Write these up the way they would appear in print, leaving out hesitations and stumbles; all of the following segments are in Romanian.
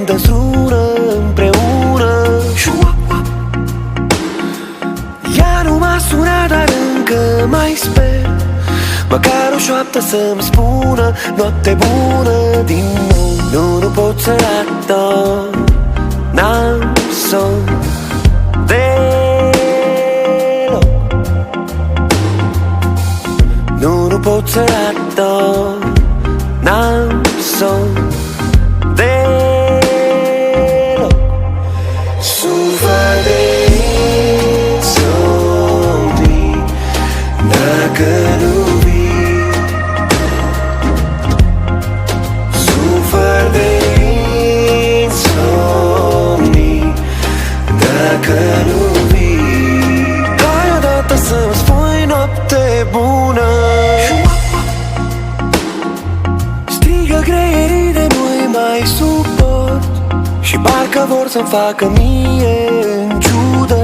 cântă strună împreună. Ea nu m-a sunat, dar încă mai sper, măcar o șoaptă să-mi spună noapte bună din nou. Nu pot să adorm, n-am somn deloc. Nu pot să adorm, n-am somn deloc. Sufăr de insomnii dacă nu vii. Sufăr de insomnii dacă nu vii. Hai odată să-mi spui noapte bună. Strigă greierii de nu-i mai suport și parcă vor să-mi facă mie în ciudă.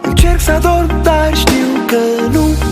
Încerc să adorm, dar știu că nu pot.